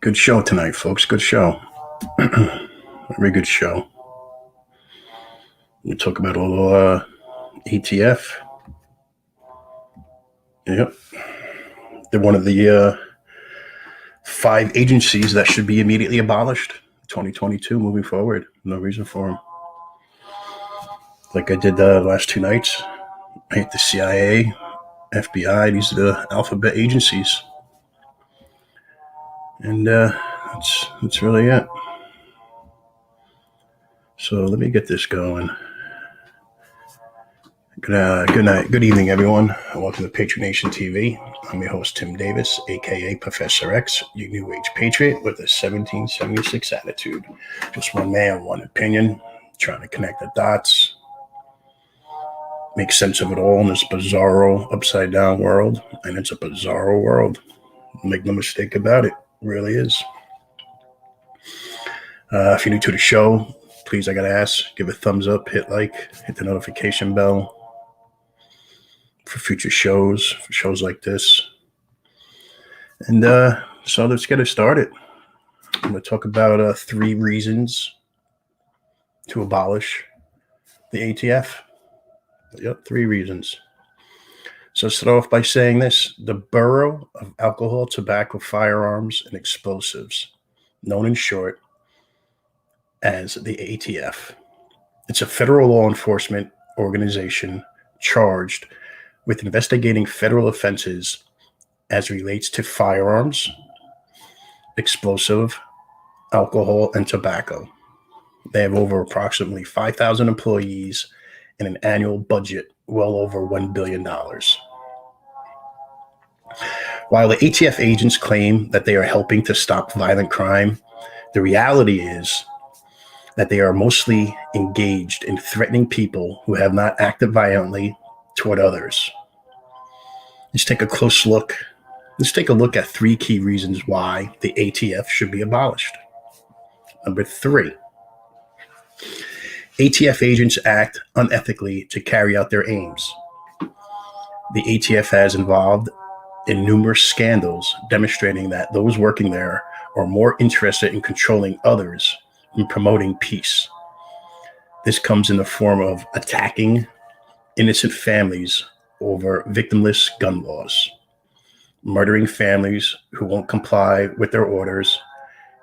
Good show tonight, folks. Good show. Very good show. We talk about a little ATF. Yep. They're one of the 5 agencies that should be immediately abolished. 2022 moving forward. No reason for them. Like I did the last 2 nights. I hate the CIA, FBI. These are the alphabet agencies. And that's really it. So let me get this going. Good night. Good evening, everyone. Welcome to Patriot Nation TV. I'm your host, Tim Davis, a.k.a. Professor X, your new age patriot with a 1776 attitude. Just one man, one opinion, trying to connect the dots, make sense of it all in this bizarro, upside-down world. And it's a bizarro world. Make no mistake about it. It really is. If you're new to the show, please, I gotta ask, give a thumbs up, hit like, hit the notification bell for future shows, for shows like this. And so let's get it started. I'm going to talk about 3 reasons to abolish the ATF. Yep, 3 reasons. So start off by saying this: the Bureau of Alcohol, Tobacco, Firearms, and Explosives, known in short as the ATF. It's a federal law enforcement organization charged with investigating federal offenses as relates to firearms, explosive, alcohol, and tobacco. They have over approximately 5,000 employees and an annual budget well over $1 billion. While the ATF agents claim that they are helping to stop violent crime, the reality is that they are mostly engaged in threatening people who have not acted violently toward others. Let's take a close look. Let's take a look at 3 key reasons why the ATF should be abolished. Number 3, ATF agents act unethically to carry out their aims. The ATF has involved in numerous scandals demonstrating that those working there are more interested in controlling others than promoting peace. This comes in the form of attacking innocent families over victimless gun laws, murdering families who won't comply with their orders,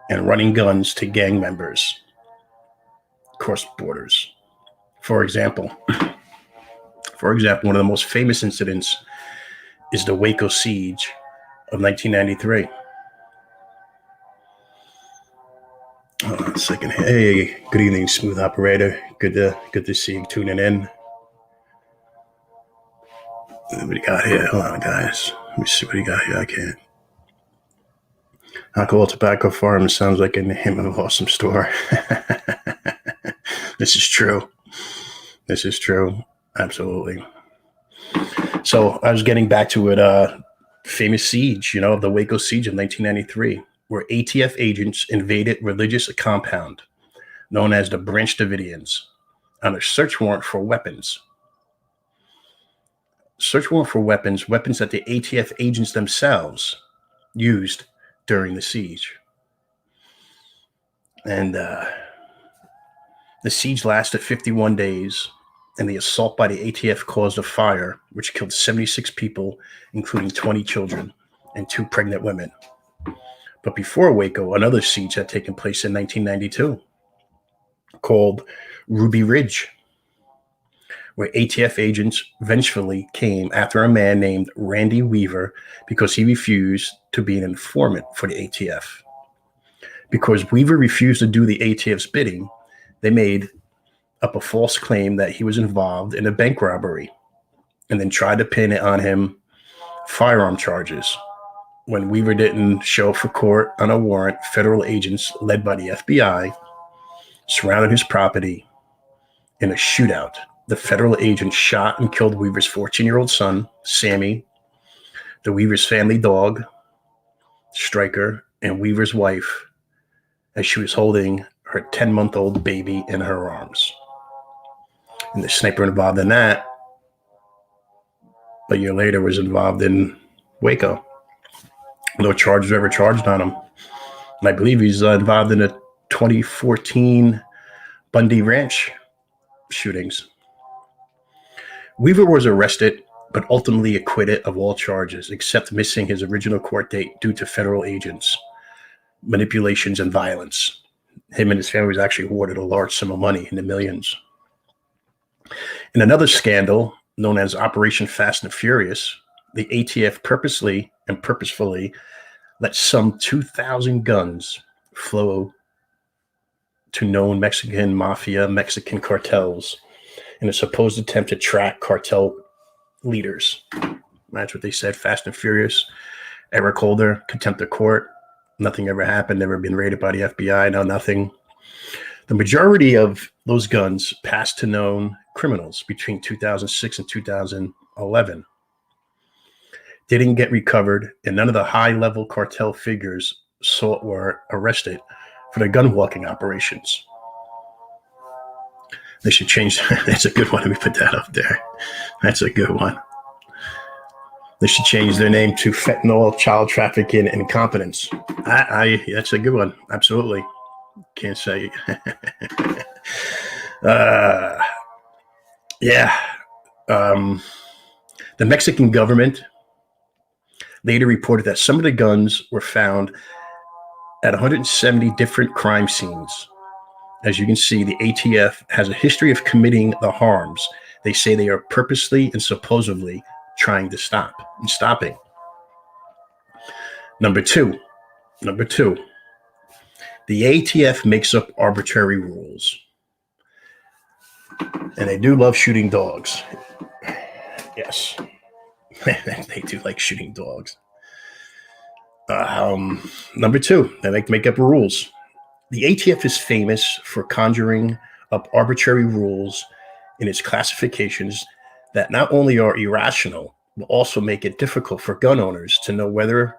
and running guns to gang members across borders. For example, one of the most famous incidents is the Waco siege of 1993. Hold on a second. Hey, good evening, smooth operator. Good to see you tuning in. What do you got here? Hold on, guys. Let me see what you got here. I can't. Alcohol, tobacco, farms sounds like in the name of an awesome store. This is true. Absolutely. So I was getting back to it. Famous siege, of the Waco siege of 1993, where ATF agents invaded religious compound known as the Branch Davidians on a search warrant for weapons. Weapons that the ATF agents themselves used during the siege. And the siege lasted 51 days, and the assault by the ATF caused a fire which killed 76 people, including 20 children and 2 pregnant women. But before Waco, another siege had taken place in 1992 called Ruby Ridge, where ATF agents vengefully came after a man named Randy Weaver because he refused to be an informant for the ATF. Because Weaver refused to do the ATF's bidding, they made up a false claim that he was involved in a bank robbery and then tried to pin it on him firearm charges. When Weaver didn't show up for court on a warrant, federal agents led by the FBI surrounded his property in a shootout. The federal agents shot and killed Weaver's 14-year-old son, Sammy, the Weaver's family dog, Stryker, and Weaver's wife as she was holding her 10-month-old baby in her arms. And the sniper involved in that, a year later, was involved in Waco. No charges were ever charged on him. And I believe he's involved in the 2014 Bundy Ranch shootings. Weaver was arrested, but ultimately acquitted of all charges, except missing his original court date due to federal agents, manipulations, and violence. Him and his family was actually awarded a large sum of money in the millions. In another scandal known as Operation Fast and Furious, the ATF purposely and purposefully let some 2,000 guns flow to known Mexican mafia, Mexican cartels in a supposed attempt to track cartel leaders. That's what they said. Fast and Furious. Eric Holder, contempt of court. Nothing ever happened. Never been raided by the FBI. No, nothing. The majority of those guns passed to known criminals between 2006 and 2011. They didn't get recovered, and none of the high-level cartel figures were arrested for their gun-walking operations. They should change. That's a good one. Let me put that up there. That's a good one. They should change their name to fentanyl, child trafficking, and incompetence. That's a good one. Absolutely. Can't say. Yeah. The Mexican government later reported that some of the guns were found at 170 different crime scenes. As you can see, the ATF has a history of committing the harms they say they are purposely and supposedly trying to stop and stopping. Number two, the ATF makes up arbitrary rules. And they do love shooting dogs. Yes. They do like shooting dogs. Number two, they like to make up rules. The ATF is famous for conjuring up arbitrary rules in its classifications that not only are irrational, but also make it difficult for gun owners to know whether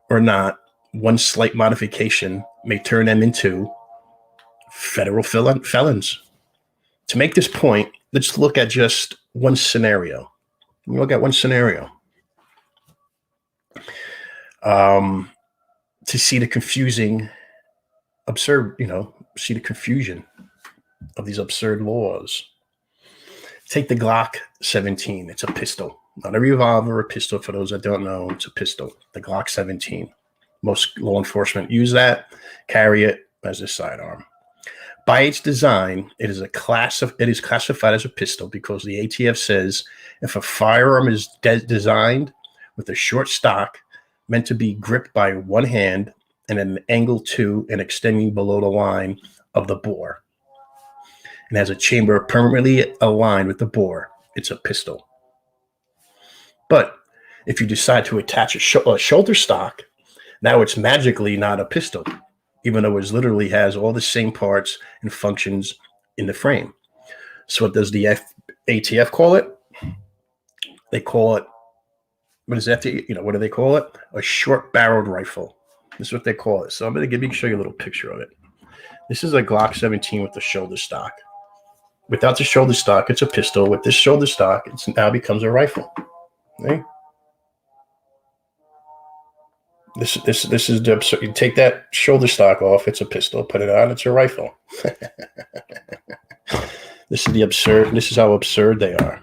or not one slight modification may turn them into federal felons. To make this point, let's look at just one scenario. Look at one scenario to see the confusion of these absurd laws. Take the Glock 17. It's a pistol, not a revolver, a pistol. For those that don't know, it's a pistol. The Glock 17. Most law enforcement use that, carry it as a sidearm. By its design, it is classified as a pistol because the ATF says if a firearm is designed with a short stock meant to be gripped by one hand and an angle to and extending below the line of the bore, and has a chamber permanently aligned with the bore, it's a pistol. But if you decide to attach a shoulder stock, now it's magically not a pistol, even though it literally has all the same parts and functions in the frame. So what does the ATF call it? They call it, what do they call it? A short-barreled rifle. This is what they call it. So I'm going to show you a little picture of it. This is a Glock 17 with the shoulder stock. Without the shoulder stock, it's a pistol. With this shoulder stock, it now becomes a rifle. Right? This is the absurd. You take that shoulder stock off, it's a pistol. Put it on, it's a rifle. This is the absurd. This is how absurd they are.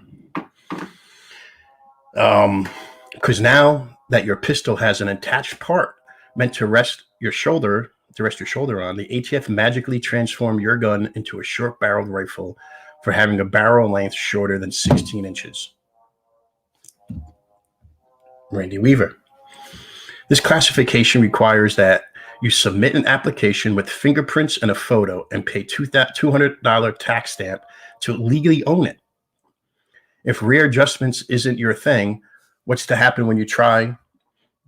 Because now that your pistol has an attached part meant to rest your shoulder on, the ATF magically transformed your gun into a short-barreled rifle for having a barrel length shorter than 16 inches. Randy Weaver. This classification requires that you submit an application with fingerprints and a photo and pay $200 tax stamp to legally own it. If rear adjustments isn't your thing, what's to happen when you try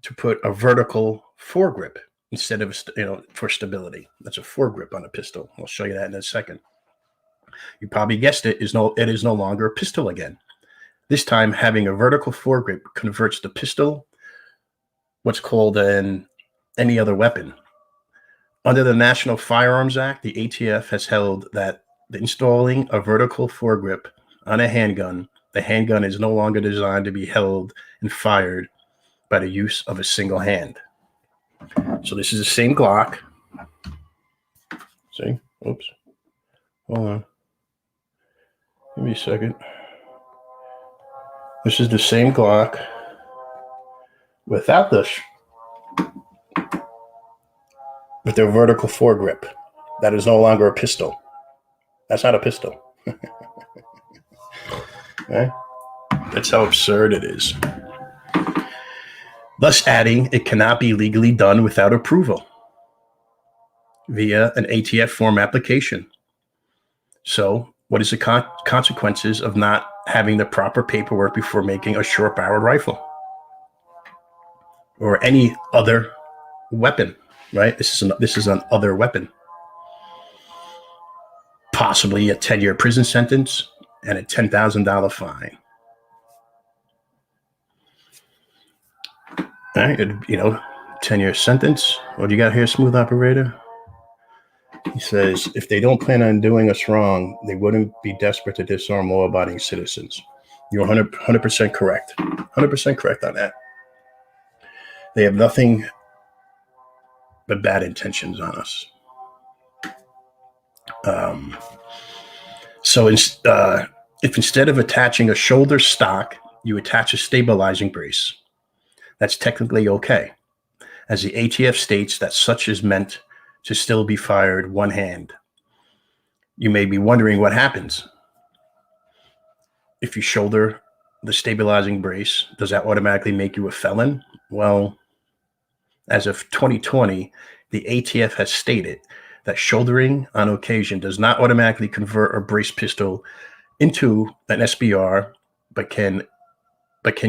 to put a vertical foregrip instead of, for stability? That's a foregrip on a pistol. I'll show you that in a second. You probably guessed it, it is no longer a pistol again. This time, having a vertical foregrip converts the pistol what's called any other weapon. Under the National Firearms Act, the ATF has held that The installing a vertical foregrip on a handgun, the handgun is no longer designed to be held and fired by the use of a single hand. So this is the same Glock. See? Oops. Hold on. Give me a second. This is the same Glock without with their vertical foregrip. That is no longer a pistol. That's not a pistol. Okay? That's how absurd it is. Thus adding, it cannot be legally done without approval via an ATF form application. So what is the consequences of not having the proper paperwork before making a short-barreled rifle or any other weapon, right? This is an other weapon. Possibly a 10-year prison sentence and a $10,000 fine. All right, 10-year sentence. What do you got here, smooth operator? He says, if they don't plan on doing us wrong, they wouldn't be desperate to disarm law-abiding citizens. You're 100% correct. 100% correct on that. They have nothing but bad intentions on us. So if instead of attaching a shoulder stock, you attach a stabilizing brace, that's technically okay, as the ATF states that such is meant to still be fired one hand. You may be wondering what happens if you shoulder the stabilizing brace. Does that automatically make you a felon? Well, as of 2020, the ATF has stated that shouldering on occasion does not automatically convert a brace pistol into an SBR, but can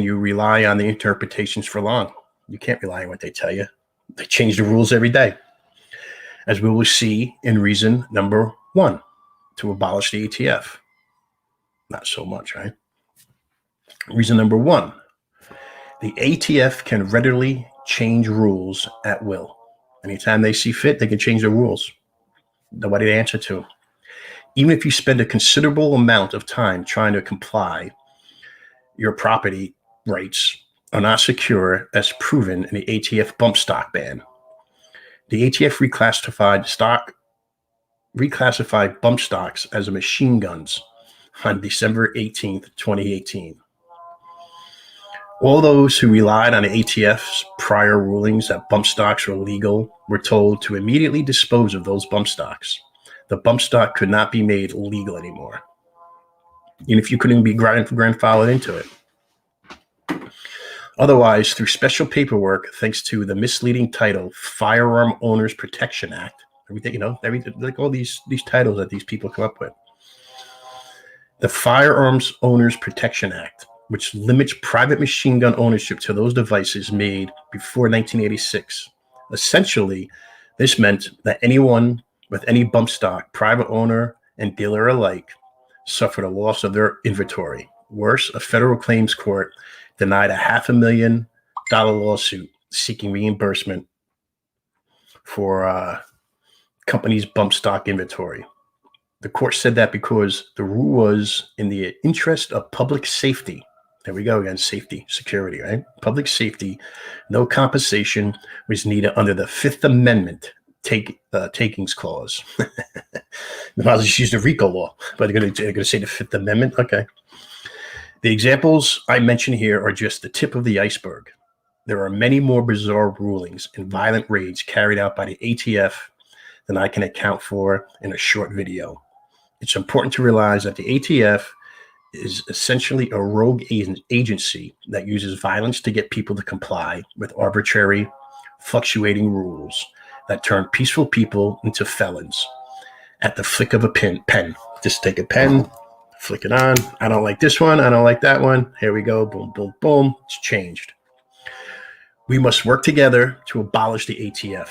you rely on the interpretations for long? You can't rely on what they tell you. They change the rules every day. As we will see in reason number 1, to abolish the ATF. Not so much, right? Reason number 1, the ATF can readily change rules at will. Anytime they see fit, they can change the rules. Nobody to answer to. Even if you spend a considerable amount of time trying to comply, your property rights are not secure, as proven in the ATF bump stock ban. The ATF reclassified bump stocks as machine guns on December 18th, 2018. All those who relied on the ATF's prior rulings that bump stocks were legal were told to immediately dispose of those bump stocks. The bump stock could not be made legal anymore, even if you couldn't be grandfathered into it. Otherwise, through special paperwork, thanks to the misleading title Firearm Owners Protection Act, everything, like all these titles that these people come up with. The Firearms Owners Protection Act, which limits private machine gun ownership to those devices made before 1986. Essentially, this meant that anyone with any bump stock, private owner and dealer alike, suffered a loss of their inventory. Worse, a federal claims court denied a $500,000 lawsuit seeking reimbursement for companies' bump stock inventory. The court said that because the rule was in the interest of public safety. There we go again, safety, security, right? Public safety, no compensation was needed under the Fifth Amendment takings clause. They might as well just use the RICO law, but they're going to say the Fifth Amendment? Okay. The examples I mention here are just the tip of the iceberg. There are many more bizarre rulings and violent raids carried out by the ATF than I can account for in a short video. It's important to realize that the ATF is essentially a rogue agency that uses violence to get people to comply with arbitrary, fluctuating rules that turn peaceful people into felons at the flick of a pen. Just take a pen, flick it on. I don't like this one. I don't like that one. Here we go. Boom, boom, boom. It's changed. We must work together to abolish the ATF.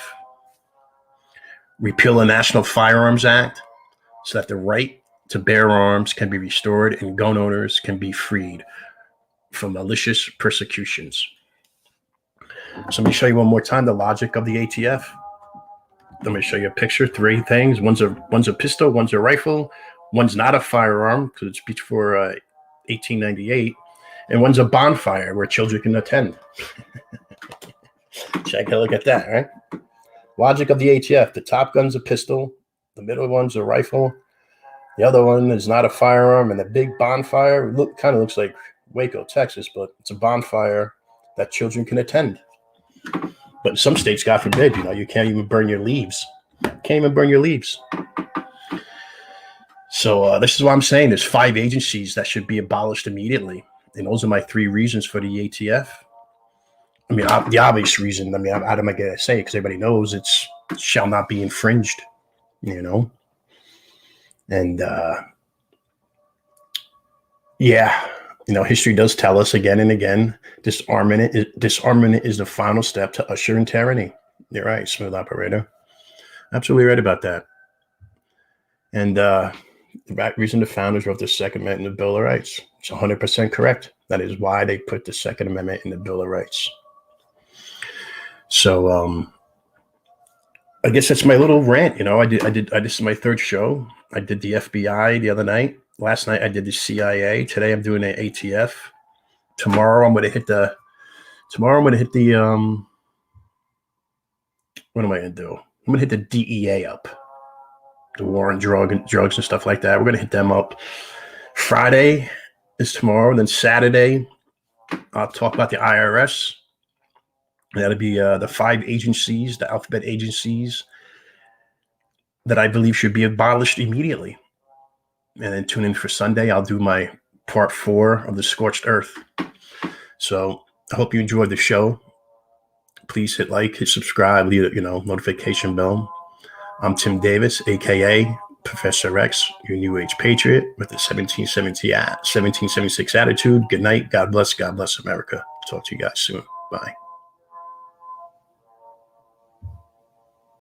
Repeal the National Firearms Act so that the right to bear arms can be restored and gun owners can be freed from malicious persecutions. So let me show you one more time the logic of the ATF. Let me show you a picture. 3 things. One's a pistol, one's a rifle, One's not a firearm because it's before 1898, and one's a bonfire where children can attend. Check a look at that, right? Logic of the ATF. The top gun's a pistol. The middle one's a rifle. The other one is not a firearm. And the big bonfire kind of looks like Waco, Texas, but it's a bonfire that children can attend. But in some states, God forbid, you can't even burn your leaves. Can't even burn your leaves. So this is what I'm saying. There's 5 agencies that should be abolished immediately. And those are my 3 reasons for the ATF. I mean, the obvious reason, how am I going to say it? Because everybody knows it shall not be infringed, And, history does tell us again and again, disarmament is the final step to usher in tyranny. You're right, smooth operator. Absolutely right about that. And the reason the founders wrote the Second Amendment in the Bill of Rights. It's 100% correct. That is why they put the Second Amendment in the Bill of Rights. So I guess that's my little rant. This is my 3rd show. I did the FBI the other night. Last night I did the CIA. Today I'm doing the ATF. Tomorrow I'm going to hit the what am I going to do? I'm going to hit the DEA up. The war on drugs and stuff like that. We're going to hit them up. Friday is tomorrow. Then Saturday, I'll talk about the IRS. That'll be the 5 agencies, the alphabet agencies that I believe should be abolished immediately. And then tune in for Sunday. I'll do my part 4 of the Scorched Earth. So I hope you enjoyed the show. Please hit like, hit subscribe, leave notification bell. I'm Tim Davis, a.k.a. Professor X, your New Age Patriot with the 1776 attitude. Good night. God bless America. Talk to you guys soon. Bye.